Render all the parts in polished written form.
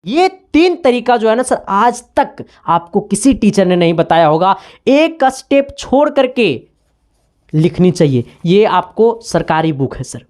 ये 3 तरीका जो है ना सर, आज तक आपको किसी टीचर ने नहीं बताया होगा। एक स्टेप छोड़ करके लिखनी चाहिए। ये आपको सरकारी बुक है सर।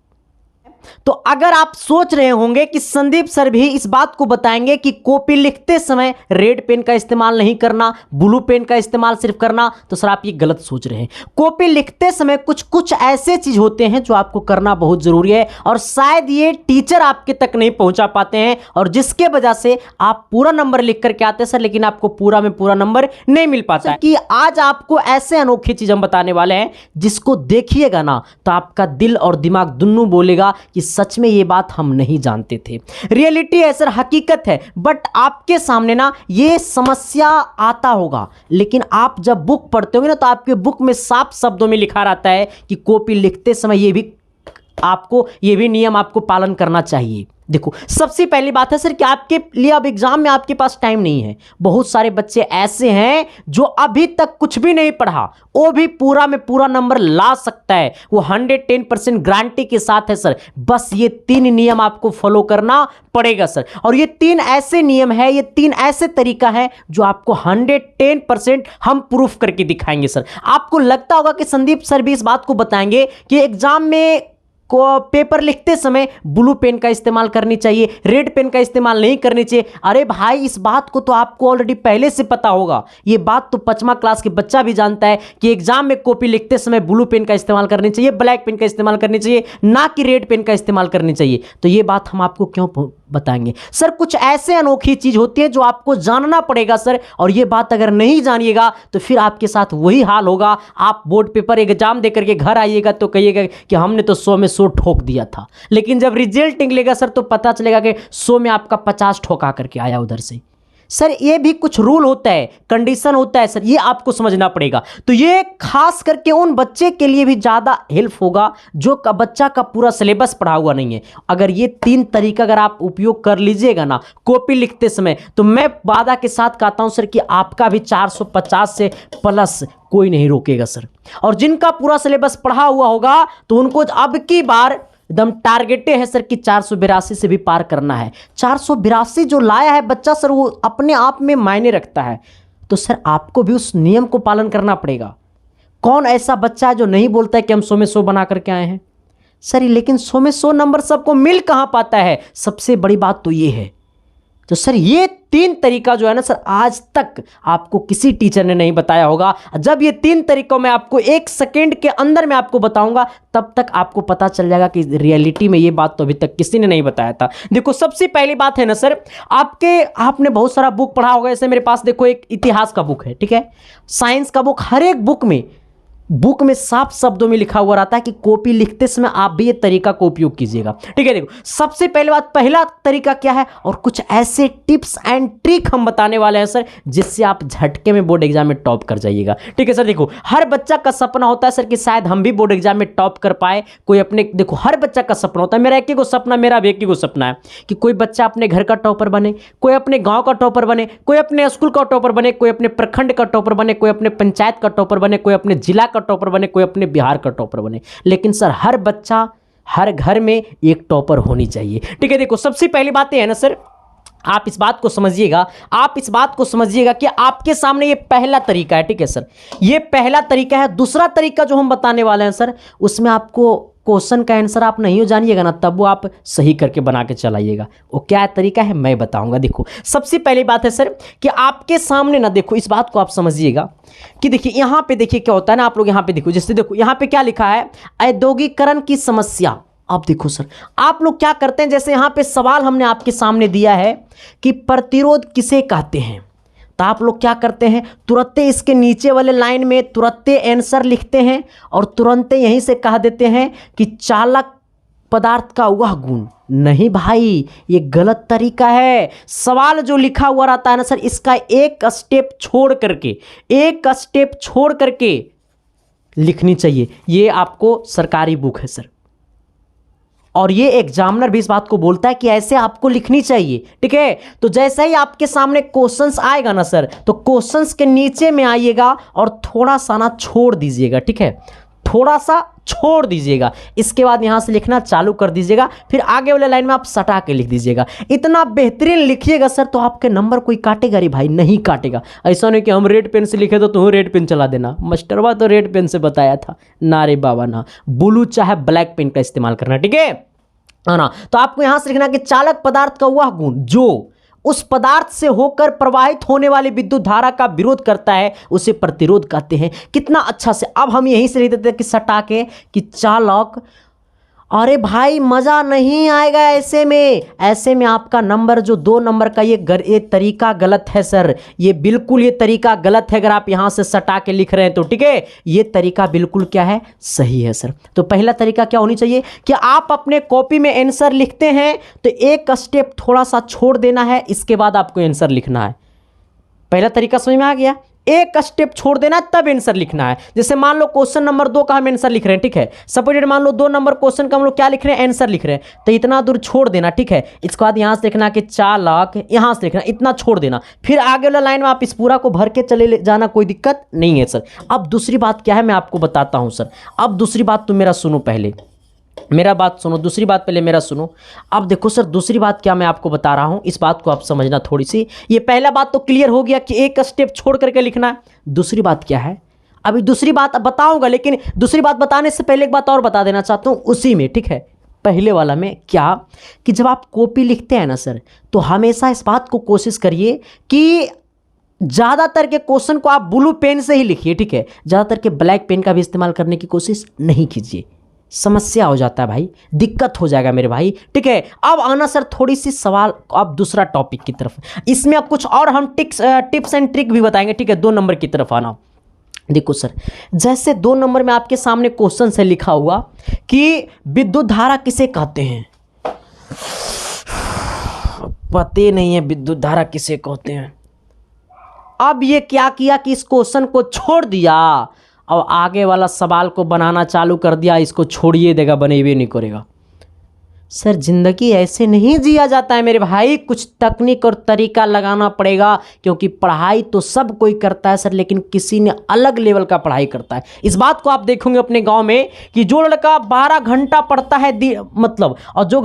तो अगर आप सोच रहे होंगे कि संदीप सर भी इस बात को बताएंगे कि कॉपी लिखते समय रेड पेन का इस्तेमाल नहीं करना, ब्लू पेन का इस्तेमाल सिर्फ करना, तो सर आप ये गलत सोच रहे हैं। कॉपी लिखते समय कुछ कुछ ऐसे चीज होते हैं जो आपको करना बहुत जरूरी है और शायद ये टीचर आपके तक नहीं पहुंचा पाते हैं और जिसके वजह से आप पूरा नंबर लिख करके आते हैं सर, लेकिन आपको पूरा में पूरा नंबर नहीं मिल पाता है। कि आज आपको ऐसे अनोखी चीज हम बताने वाले हैं जिसको देखिएगा ना तो आपका दिल और दिमाग दोनों बोलेगा कि सच में ये बात हम नहीं जानते थे। रियलिटी है सर, हकीकत है। बट आपके सामने ना ये समस्या आता होगा, लेकिन आप जब बुक पढ़ते होंगे ना तो आपके बुक में साफ शब्दों में लिखा रहता है कि कॉपी लिखते समय ये भी नियम आपको पालन करना चाहिए। देखो, सबसे पहली बात है सर कि आपके लिए अब एग्जाम में आपके पास टाइम नहीं है। बहुत सारे बच्चे ऐसे हैं जो अभी तक कुछ भी नहीं पढ़ा, वो भी पूरा में पूरा नंबर ला सकता है। वो 110% गारंटी के साथ है सर। बस ये 3 नियम आपको फॉलो करना पड़ेगा सर। और ये 3 ऐसे नियम है, ये 3 ऐसे तरीका है जो आपको 110% हम प्रूफ करके दिखाएंगे सर। आपको लगता होगा कि संदीप सर भी इस बात को बताएंगे कि एग्जाम में को पेपर लिखते समय ब्लू पेन का इस्तेमाल करनी चाहिए, रेड पेन का इस्तेमाल नहीं करनी चाहिए। अरे भाई, इस बात को तो आपको ऑलरेडी पहले से पता होगा। ये बात तो 5वां क्लास के बच्चा भी जानता है कि एग्जाम में कॉपी लिखते समय ब्लू पेन का इस्तेमाल करनी चाहिए, ब्लैक पेन का इस्तेमाल करनी चाहिए, ना कि रेड पेन का इस्तेमाल करनी चाहिए। तो ये बात हम आपको क्यों बताएंगे सर? कुछ ऐसे अनोखी चीज होती है जो आपको जानना पड़ेगा सर। और ये बात अगर नहीं जानिएगा तो फिर आपके साथ वही हाल होगा। आप बोर्ड पेपर एग्जाम देकर के घर आइएगा तो कहिएगा कि हमने तो 100 में 100 ठोक दिया था, लेकिन जब रिजल्ट निकलेगा सर तो पता चलेगा कि 100 में आपका 50 ठोका करके आया उधर से। सर ये भी कुछ रूल होता है, कंडीशन होता है सर, ये आपको समझना पड़ेगा। तो ये खास करके उन बच्चे के लिए भी ज़्यादा हेल्प होगा जो बच्चा का पूरा सिलेबस पढ़ा हुआ नहीं है। अगर ये 3 तरीका अगर आप उपयोग कर लीजिएगा ना कॉपी लिखते समय, तो मैं वादा के साथ कहता हूं सर कि आपका भी 450 से प्लस कोई नहीं रोकेगा सर। और जिनका पूरा सिलेबस पढ़ा हुआ होगा तो उनको अब की बार एकदम टारगेटे है सर कि 482 से भी पार करना है। 482 जो लाया है बच्चा सर, वो अपने आप में मायने रखता है। तो सर आपको भी उस नियम को पालन करना पड़ेगा। कौन ऐसा बच्चा है जो नहीं बोलता है कि हम 100 में 100 बना करके आए हैं सर? लेकिन 100 में 100 नंबर सबको मिल कहां पाता है? सबसे बड़ी बात तो ये है। तो सर ये 3 तरीका जो है ना सर, आज तक आपको किसी टीचर ने नहीं बताया होगा। जब ये 3 तरीकों में आपको 1 सेकेंड के अंदर मैं आपको बताऊंगा, तब तक आपको पता चल जाएगा कि रियलिटी में ये बात तो अभी तक किसी ने नहीं बताया था। देखो, सबसे पहली बात है ना सर, आपने बहुत सारा बुक पढ़ा होगा। जैसे मेरे पास देखो एक इतिहास का बुक है, ठीक है, साइंस का बुक। हर एक बुक में साफ शब्दों में लिखा हुआ रहता है कि कॉपी लिखते समय आप भी ये तरीका को उपयोग कीजिएगा, ठीक है। देखो, सबसे पहले बात, पहला तरीका क्या है और कुछ ऐसे टिप्स एंड ट्रिक हम बताने वाले हैं सर जिससे आप झटके में बोर्ड एग्जाम में टॉप कर जाइएगा, ठीक है सर। देखो, हर बच्चा का सपना होता है सर कि शायद हम भी बोर्ड एग्जाम में टॉप कर पाए। कोई अपने, देखो हर बच्चा का सपना होता है, मेरा एक ही को सपना, मेरा भी एक ही को सपना है कि कोई बच्चा अपने घर का टॉपर बने, कोई अपने गाँव का टॉपर बने, कोई अपने स्कूल का टॉपर बने, कोई अपने प्रखंड का टॉपर बने, कोई अपने पंचायत का टॉपर बने, कोई अपने जिला का टॉपर बने, कोई अपने बिहार का टॉपर बने। लेकिन सर हर बच्चा, हर घर में एक टॉपर होनी चाहिए, ठीक है। देखो, सबसे पहली बात है ना सर, आप इस बात को समझिएगा कि आपके सामने ये पहला तरीका है, ठीक है सर। ये पहला तरीका है। दूसरा तरीका जो हम बताने वाले हैं सर, उसमें आपको क्वेश्चन का आंसर आप नहीं हो जानिएगा ना, तब वो आप सही करके बना के चलाइएगा। वो क्या तरीका है मैं बताऊंगा। देखो, सबसे पहली बात है सर कि आपके सामने ना, देखो इस बात को आप समझिएगा कि देखिए यहाँ पे देखिए क्या होता है ना, आप लोग यहाँ पे देखो, जैसे देखो यहाँ पे क्या लिखा है, औद्योगिकरण की समस्या। अब देखो सर, आप लोग क्या करते हैं, जैसे यहाँ पे सवाल हमने आपके सामने दिया है कि प्रतिरोध किसे कहते हैं, तो आप लोग क्या करते हैं, तुरंत इसके नीचे वाले लाइन में तुरंत आंसर लिखते हैं और तुरंत यहीं से कह देते हैं कि चालक पदार्थ का वह गुण। नहीं भाई, ये गलत तरीका है। सवाल जो लिखा हुआ रहता है ना सर, इसका एक स्टेप छोड़ करके लिखनी चाहिए। ये आपको सरकारी बुक है सर, और ये एग्जामिनर भी इस बात को बोलता है कि ऐसे आपको लिखनी चाहिए, ठीक है। तो जैसे ही आपके सामने क्वेश्चंस आएगा ना सर, तो क्वेश्चंस के नीचे में आइएगा और थोड़ा सा ना छोड़ दीजिएगा, ठीक है। थोड़ा सा छोड़ दीजिएगा, इसके बाद यहाँ से लिखना चालू कर दीजिएगा, फिर आगे वाले लाइन में आप सटा के लिख दीजिएगा। इतना बेहतरीन लिखिएगा सर तो आपके नंबर कोई काटेगा रे भाई, नहीं काटेगा। ऐसा नहीं कि हम रेड पेन से लिखे तो तुम रेड पेन चला देना, मास्टरवा तो रेड पेन से बताया था ना रे बाबा ना, ब्लू चाहे ब्लैक पेन का इस्तेमाल करना, ठीक है ना। तो आपको यहां से लिखना कि चालक पदार्थ का वह गुण जो उस पदार्थ से होकर प्रवाहित होने वाली विद्युत धारा का विरोध करता है उसे प्रतिरोध कहते हैं। कितना अच्छा से अब हम यहीं से लिख देते हैं कि सटा के कि चालक। अरे भाई मज़ा नहीं आएगा ऐसे में, ऐसे में आपका नंबर जो 2 नंबर का ये तरीका गलत है सर, ये बिल्कुल ये तरीका गलत है। अगर आप यहाँ से सटा के लिख रहे हैं तो ठीक है, ये तरीका बिल्कुल क्या है, सही है सर। तो पहला तरीका क्या होनी चाहिए कि आप अपने कॉपी में आंसर लिखते हैं तो एक स्टेप थोड़ा सा छोड़ देना है, इसके बाद आपको आंसर लिखना है। पहला तरीका समझ में आ गया, एक स्टेप छोड़ देना तब आंसर लिखना है। जैसे मान लो क्वेश्चन नंबर 2 का हम आंसर लिख रहे हैं, ठीक है, सपोज मान लो 2 नंबर क्वेश्चन का हम लोग क्या लिख रहे हैं, आंसर लिख रहे हैं, तो इतना दूर छोड़ देना, ठीक है। इसके बाद यहां से लिखना कि चालक, यहां से लिखना इतना छोड़ देना, फिर आगे वाला लाइन में आप इस पूरा को भर के चले जाना, कोई दिक्कत नहीं है सर। अब दूसरी बात क्या है मैं आपको बताता हूं सर। अब दूसरी बात तो मेरा सुनो, पहले मेरा बात सुनो, दूसरी बात पहले मेरा सुनो। अब देखो सर दूसरी बात क्या मैं आपको बता रहा हूं, इस बात को आप समझना थोड़ी सी। ये पहला बात तो क्लियर हो गया कि एक स्टेप छोड़ करके लिखना है। दूसरी बात क्या है, अभी दूसरी बात बताऊंगा, लेकिन दूसरी बात बताने से पहले एक बात और बता देना चाहता हूं उसी में, ठीक है। पहले वाला में क्या कि जब आप कॉपी लिखते हैं ना सर, तो हमेशा इस बात को कोशिश करिए कि ज़्यादातर के क्वेश्चन को आप ब्लू पेन से ही लिखिए, ठीक है। ज़्यादातर के ब्लैक पेन का भी इस्तेमाल करने की कोशिश नहीं कीजिए, समस्या हो जाता है भाई, दिक्कत हो जाएगा मेरे भाई, ठीक है। अब आना सर थोड़ी सी सवाल, अब दूसरा टॉपिक की तरफ, इसमें अब कुछ और हम टिप्स एंड ट्रिक भी बताएंगे, ठीक है। 2 नंबर की तरफ आना। देखो सर, जैसे 2 नंबर में आपके सामने क्वेश्चन से लिखा हुआ कि विद्युत धारा किसे कहते हैं, पता नहीं है विद्युत धारा किसे कहते हैं। अब ये क्या किया कि इस क्वेश्चन को छोड़ दिया और आगे वाला सवाल को बनाना चालू कर दिया, इसको छोड़िए देगा, बनेबे नहीं करेगा। सर ज़िंदगी ऐसे नहीं जिया जाता है मेरे भाई, कुछ तकनीक और तरीका लगाना पड़ेगा, क्योंकि पढ़ाई तो सब कोई करता है सर, लेकिन किसी ने अलग लेवल का पढ़ाई करता है। इस बात को आप देखोगे अपने गांव में कि जो लड़का 12 घंटा पढ़ता है मतलब, और जो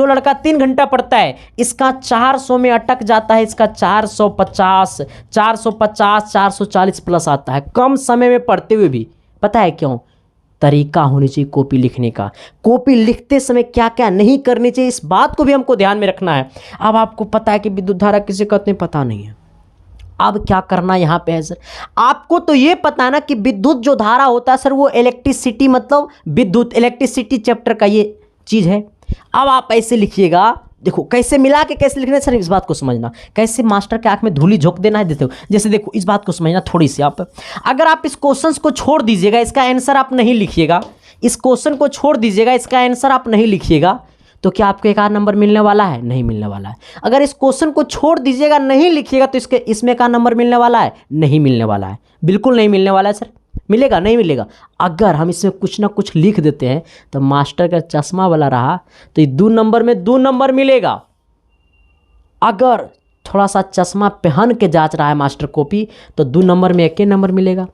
लड़का 3 घंटा पढ़ता है, इसका 400 में अटक जाता है, इसका 450 440 प्लस आता है कम समय में पढ़ते हुए भी। पता है क्यों? तरीका होनी चाहिए कॉपी लिखने का। कॉपी लिखते समय क्या क्या नहीं करनी चाहिए, इस बात को भी हमको ध्यान में रखना है। अब आपको पता है कि विद्युत धारा किसे कहते हैं, पता नहीं है। अब क्या करना यहाँ पे है सर, आपको तो ये पता है ना कि विद्युत जो धारा होता है सर, वो इलेक्ट्रिसिटी, मतलब विद्युत इलेक्ट्रिसिटी चैप्टर का ये चीज़ है। अब आप ऐसे लिखिएगा, देखो कैसे मिला के कैसे लिखना है सर, इस बात को समझना। कैसे मास्टर के आंख में धूली झोंक देना है, देते हो जैसे, देखो इस बात को समझना थोड़ी सी आप। अगर आप इस क्वेश्चन को छोड़ दीजिएगा, इसका आंसर आप नहीं लिखिएगा, इस क्वेश्चन को छोड़ दीजिएगा, इसका आंसर आप नहीं लिखिएगा, तो क्या आपको 1 आध नंबर मिलने वाला है? नहीं मिलने वाला है। अगर इस क्वेश्चन को छोड़ दीजिएगा, नहीं लिखिएगा, तो इसमें 1 नंबर मिलने वाला है? नहीं मिलने वाला है, बिल्कुल नहीं मिलने वाला है सर। मिलेगा? नहीं मिलेगा। अगर हम इसमें कुछ ना कुछ लिख देते हैं तो मास्टर का चश्मा वाला रहा तो 2 नंबर में 2 नंबर मिलेगा। अगर थोड़ा सा चश्मा पहन के जांच रहा है मास्टर कॉपी, तो 2 नंबर में 1 नंबर मिलेगा।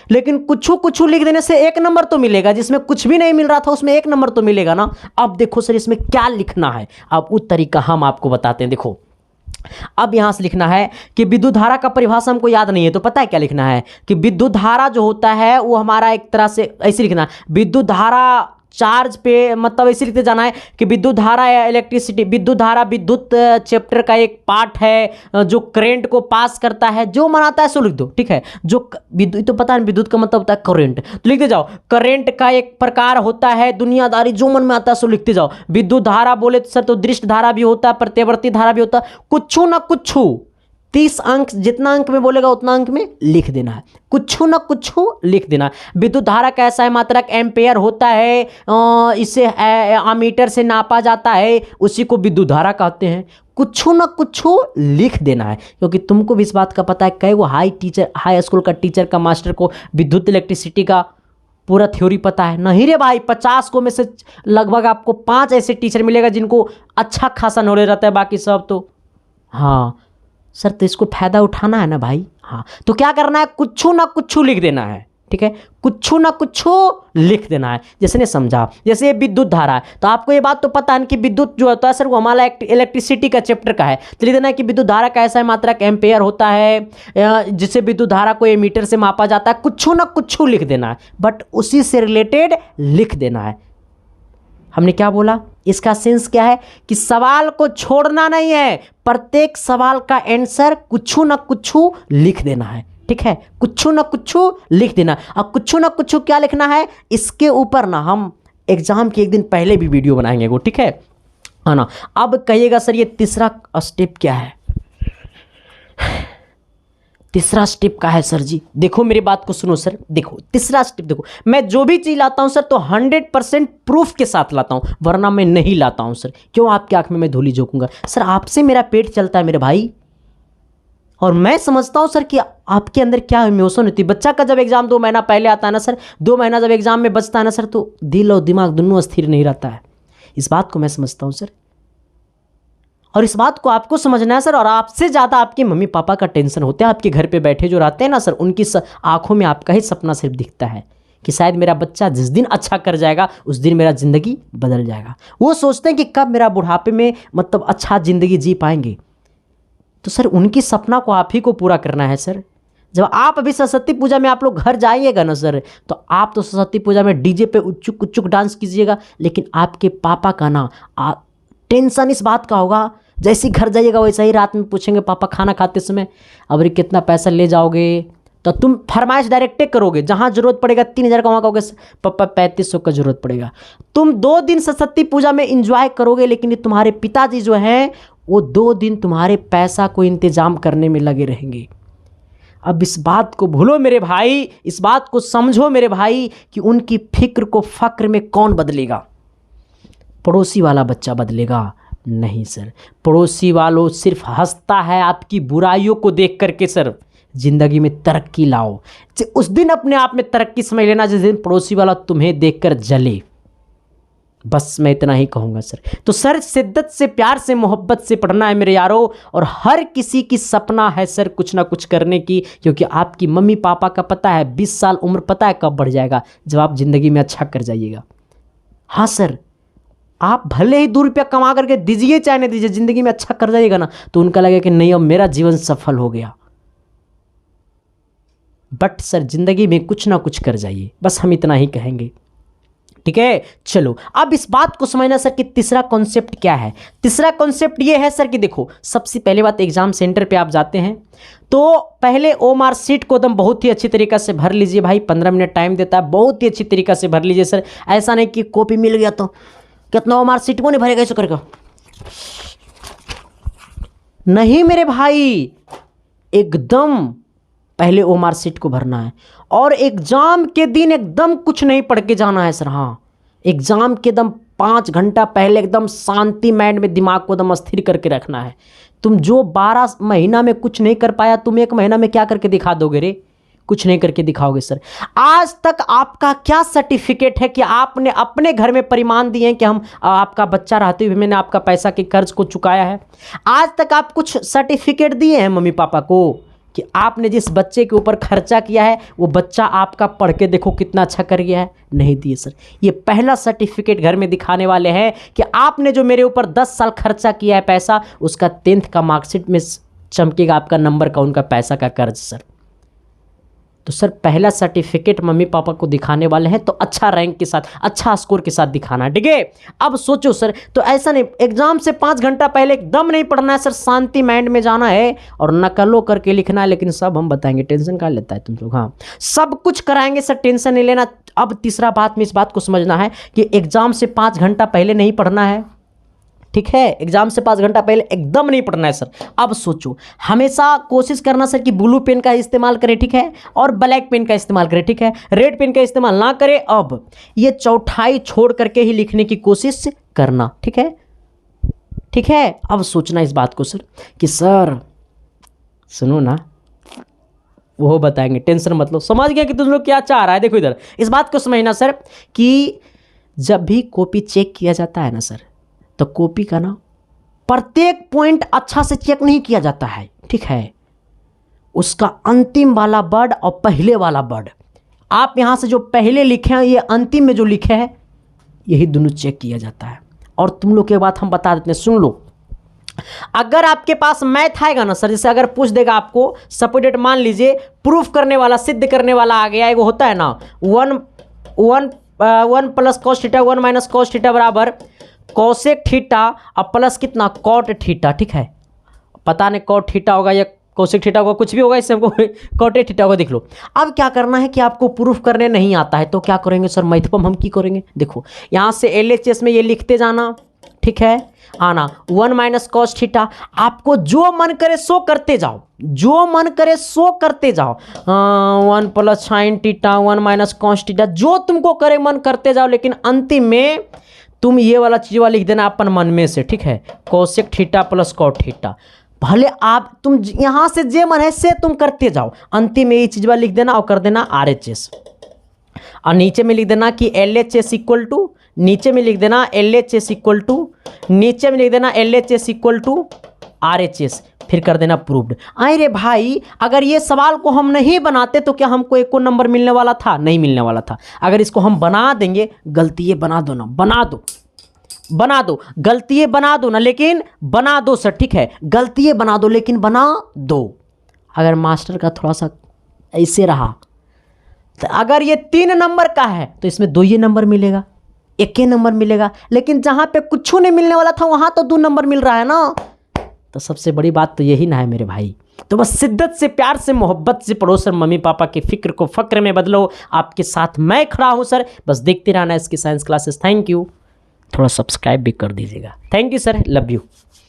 लेकिन कुछ लिख देने से 1 नंबर तो मिलेगा, जिसमें कुछ भी नहीं मिल रहा था उसमें 1 नंबर तो मिलेगा ना। अब देखो सर इसमें क्या लिखना है, अब वो तरीका हम आपको बताते हैं। देखो अब यहां से लिखना है कि विद्युत धारा का परिभाषा हमको याद नहीं है, तो पता है क्या लिखना है कि विद्युत धारा जो होता है वो हमारा एक तरह से ऐसे लिखना है, विद्युत धारा चार्ज पे, मतलब ऐसे लिखते जाना है कि विद्युत धारा या इलेक्ट्रिसिटी, विद्युत धारा विद्युत चैप्टर का एक पार्ट है जो करंट को पास करता है, जो मनाता है सो लिख दो, ठीक है। जो विद्युत, तो पता है विद्युत का मतलब होता है करंट, तो लिखते जाओ करंट का एक प्रकार होता है, दुनियादारी जो मन में आता है सो लिखते जाओ। विद्युत धारा बोले तो सर तो दृष्ट धारा भी होता है, प्रत्यावर्ती धारा भी होता है, कुछ ना कुछ 30 अंक, जितना अंक में बोलेगा उतना अंक में लिख देना है, कुछ ना कुछ लिख देना है। विद्युत धारा का ऐसा है मात्रक एम्पेयर होता है, इसे एमीटर से नापा जाता है, उसी को विद्युत धारा कहते हैं। कुछ ना कुछ लिख देना है, क्योंकि तुमको भी इस बात का पता है, कई वो हाई स्कूल का टीचर का मास्टर को विद्युत इलेक्ट्रिसिटी का पूरा थ्योरी पता है? नहीं रे भाई, 50 को में से लगभग आपको 5 ऐसे टीचर मिलेगा जिनको अच्छा खासा नॉलेज रहता है, बाकी सब तो हाँ सर, तो इसको फायदा उठाना है ना भाई। हाँ, तो क्या करना है, कुछ ना कुछ लिख देना है, ठीक है, कुछ ना कुछ लिख देना है। जैसे ने समझा, जैसे ये विद्युत धारा है तो आपको ये बात तो पता है कि विद्युत जो होता है सर वो हमारा इलेक्ट्रिसिटी का चैप्टर का है, तो लिख देना है कि विद्युत धारा का ऐसा मात्रक एम्पेयर होता है जिससे विद्युत धारा को मीटर से मापा जाता है। कुछ ना कुछ लिख देना है, बट उसी से रिलेटेड लिख देना है। हमने क्या बोला, इसका सेंस क्या है कि सवाल को छोड़ना नहीं है, प्रत्येक सवाल का आंसर कुछ ना कुछ लिख देना है। ठीक है, कुछ ना कुछ लिख देना। अब कुछ ना कुछ क्या लिखना है, इसके ऊपर ना हम एग्जाम के एक दिन पहले भी वीडियो बनाएंगे वो, ठीक है ना। अब कहिएगा सर ये तीसरा स्टेप क्या है, तीसरा स्टेप का है सर जी। देखो मेरी बात को सुनो सर, देखो तीसरा स्टेप, देखो मैं जो भी चीज़ लाता हूं सर तो 100% प्रूफ के साथ लाता हूं, वरना मैं नहीं लाता हूं सर। क्यों आपकी आंख में मैं धूली झोंकूंगा सर? आपसे मेरा पेट चलता है मेरे भाई, और मैं समझता हूं सर कि आपके अंदर क्या इमोशन होती है। बच्चा का जब एग्जाम 2 महीना पहले आता है ना सर, 2 महीना जब एग्जाम में बचता है ना सर, तो दिल और दिमाग दोनों स्थिर नहीं रहता है। इस बात को मैं समझता हूं सर, और इस बात को आपको समझना है सर। और आपसे ज़्यादा आपके मम्मी पापा का टेंशन होता है, आपके घर पे बैठे जो रहते हैं ना सर, उनकी आंखों में आपका ही सपना सिर्फ दिखता है कि शायद मेरा बच्चा जिस दिन अच्छा कर जाएगा उस दिन मेरा ज़िंदगी बदल जाएगा। वो सोचते हैं कि कब मेरा बुढ़ापे में मतलब अच्छा ज़िंदगी जी पाएंगे। तो सर उनकी सपना को आप ही को पूरा करना है सर। जब आप अभी सरस्वती पूजा में आप लोग घर जाइएगा ना सर, तो आप तो सरस्वती पूजा में डीजे पे उच्चुक उच्चुक डांस कीजिएगा, लेकिन आपके पापा का ना टेंशन इस बात का होगा, जैसे ही घर जाइएगा वैसे ही रात में पूछेंगे पापा खाना खाते समय अब कितना पैसा ले जाओगे, तो तुम फरमाइश डायरेक्टे करोगे। जहाँ जरूरत पड़ेगा 3000 का, वहाँ कहोगे पापा 3500 का जरूरत पड़ेगा। तुम 2 दिन सरस्वती पूजा में इंजॉय करोगे, लेकिन तुम्हारे पिताजी जो हैं वो 2 दिन तुम्हारे पैसा को इंतजाम करने में लगे रहेंगे। अब इस बात को भूलो मेरे भाई, इस बात को समझो मेरे भाई कि उनकी फिक्र को फक्र में कौन बदलेगा? पड़ोसी वाला बच्चा बदलेगा? नहीं सर, पड़ोसी वालों सिर्फ हंसता है आपकी बुराइयों को देख करके सर। जिंदगी में तरक्की लाओ, उस दिन अपने आप में तरक्की समझ लेना जिस दिन पड़ोसी वाला तुम्हें देखकर जले। बस मैं इतना ही कहूँगा सर। तो सर शिद्दत से, प्यार से, मोहब्बत से पढ़ना है मेरे यारों, और हर किसी की सपना है सर कुछ ना कुछ करने की, क्योंकि आपकी मम्मी पापा का पता है 20 साल उम्र पता है कब बढ़ जाएगा, जब आप ज़िंदगी में अच्छा कर जाइएगा। हाँ सर, आप भले ही 2 रुपया कमा करके दीजिए चाहे नहीं दीजिए, ज़िंदगी में अच्छा कर जाइएगा ना तो उनका लगेगा कि नहीं अब मेरा जीवन सफल हो गया। बट सर ज़िंदगी में कुछ ना कुछ कर जाइए, बस हम इतना ही कहेंगे। ठीक है, चलो अब इस बात को समझना सर कि तीसरा कॉन्सेप्ट क्या है। तीसरा कॉन्सेप्ट ये है सर कि देखो, सबसे पहले बात, एग्जाम सेंटर पे आप जाते हैं तो पहले ओएमआर शीट को एकदम बहुत ही अच्छी तरीक़ा से भर लीजिए भाई। 15 मिनट टाइम देता है, बहुत ही अच्छी तरीक़ा से भर लीजिए सर। ऐसा नहीं कि कॉपी मिल गया तो कितना ओएमआर शीट को नहीं भरेगा ऐसा करके, नहीं मेरे भाई, एकदम पहले ओएमआर शीट को भरना है। और एग्जाम के दिन एकदम कुछ नहीं पढ़ के जाना है सर। हाँ, एग्जाम के एकदम 5 घंटा पहले एकदम शांति माइंड में दिमाग को एकदम स्थिर करके रखना है। तुम जो 12 महीना में कुछ नहीं कर पाया, तुम 1 महीना में क्या करके दिखा दोगे रे? कुछ नहीं करके दिखाओगे सर। आज तक आपका क्या सर्टिफिकेट है कि आपने अपने घर में प्रमाण दिए हैं कि हम आपका बच्चा रहते हुए मैंने आपका पैसा के कर्ज को चुकाया है? आज तक आप कुछ सर्टिफिकेट दिए हैं मम्मी पापा को कि आपने जिस बच्चे के ऊपर खर्चा किया है वो बच्चा आपका पढ़ के देखो कितना अच्छा कर गया है? नहीं दिए सर। ये पहला सर्टिफिकेट घर में दिखाने वाले हैं कि आपने जो मेरे ऊपर 10 साल खर्चा किया है पैसा, उसका 10th का मार्कशीट में चमकेगा आपका नंबर का, उनका पैसा का कर्ज सर। तो सर पहला सर्टिफिकेट मम्मी पापा को दिखाने वाले हैं तो अच्छा रैंक के साथ, अच्छा स्कोर के साथ दिखाना है। ठीक है, अब सोचो सर, तो ऐसा नहीं एग्जाम से 5 घंटा पहले एकदम नहीं पढ़ना है सर, शांति माइंड में जाना है और नकलो करके लिखना है। लेकिन सब हम बताएंगे, टेंशन क्या लेता है तुम लोग? हाँ, सब कुछ कराएंगे सर, टेंशन नहीं लेना। अब तीसरा बात में इस बात को समझना है कि एग्जाम से 5 घंटा पहले नहीं पढ़ना है। ठीक है, एग्जाम से 5 घंटा पहले एकदम नहीं पढ़ना है सर। अब सोचो, हमेशा कोशिश करना सर कि ब्लू पेन का इस्तेमाल करें, ठीक है, और ब्लैक पेन का इस्तेमाल करें, ठीक है, रेड पेन का इस्तेमाल ना करें। अब ये चौथाई छोड़ करके ही लिखने की कोशिश करना, ठीक है, ठीक है। अब सोचना इस बात को सर कि सर सुनो ना, वो बताएंगे, टेंशन मत लो। समझ गया कि तुम लोग क्या चाह रहा है? देखो इधर इस बात को समझना सर कि जब भी कॉपी चेक किया जाता है ना सर, तो कॉपी का ना प्रत्येक पॉइंट अच्छा से चेक नहीं किया जाता है, ठीक है, उसका अंतिम वाला वर्ड और पहले वाला वर्ड आप यहाँ से जो पहले लिखे हैं, ये अंतिम में जो लिखे हैं, यही दोनों चेक किया जाता है। और तुम लोग के बात हम बता देते हैं, सुन लो। अगर आपके पास मैथ आएगा ना सर, जैसे अगर पूछ देगा आपको सपोर्टेड, मान लीजिए प्रूफ करने वाला, सिद्ध करने वाला आ गया, वो होता है ना 1 plus cos theta 1 minus cos theta बराबर कोसेक थीटा अब प्लस कितना कॉट थीटा, ठीक है। पता नहीं कॉट थीटा होगा या कोसेक थीटा होगा, कुछ भी होगा, इससे हमको कॉटे थीटा होगा, देख लो। अब क्या करना है कि आपको प्रूफ करने नहीं आता है तो क्या करेंगे सर, मैथपम हम की करेंगे। देखो यहाँ से LHS में ये लिखते जाना, ठीक है, आना 1 माइनस कॉस थीटा, आपको जो मन करे सो करते जाओ, जो मन करे सो करते जाओ। 1 plus sine theta 1 minus cos theta, जो तुमको करे मन करते जाओ, लेकिन अंतिम में तुम ये वाला चीज़ लिख देना अपन मन में से, ठीक है, cosec theta plus cot theta. भले आप तुम यहाँ से जे मन है से तुम करते जाओ, अंतिम में ये चीज़ लिख देना और कर देना RHS, और नीचे में लिख देना कि LHS इक्वल टू, नीचे में लिख देना LHS इक्वल टू, नीचे में लिख देना LHS इक्वल टू RHS, फिर कर देना प्रूव्ड। अरे भाई, अगर ये सवाल को हम नहीं बनाते तो क्या हमको एको नंबर मिलने वाला था? नहीं मिलने वाला था। अगर इसको हम बना देंगे, गलतियाँ बना दो ना, बना दो, बना दो, गलतियाँ बना दो ना, लेकिन बना दो सर, ठीक है, गलतियाँ बना दो लेकिन बना दो। अगर मास्टर का थोड़ा सा ऐसे रहा तो अगर ये 3 नंबर का है तो इसमें 2 ही नंबर मिलेगा, 1 ही नंबर मिलेगा, लेकिन जहाँ पे कुछ नहीं मिलने वाला था वहाँ तो 2 नंबर मिल रहा है ना। तो सबसे बड़ी बात तो यही ना है मेरे भाई। तो बस शिद्दत से, प्यार से, मोहब्बत से पढ़ो सर, मम्मी पापा की फिक्र को फक्र में बदलो। आपके साथ मैं खड़ा हूँ सर, बस देखते रहना इसकी साइंस क्लासेस। थैंक यू, थोड़ा सब्सक्राइब भी कर दीजिएगा। Thank you sir, love you.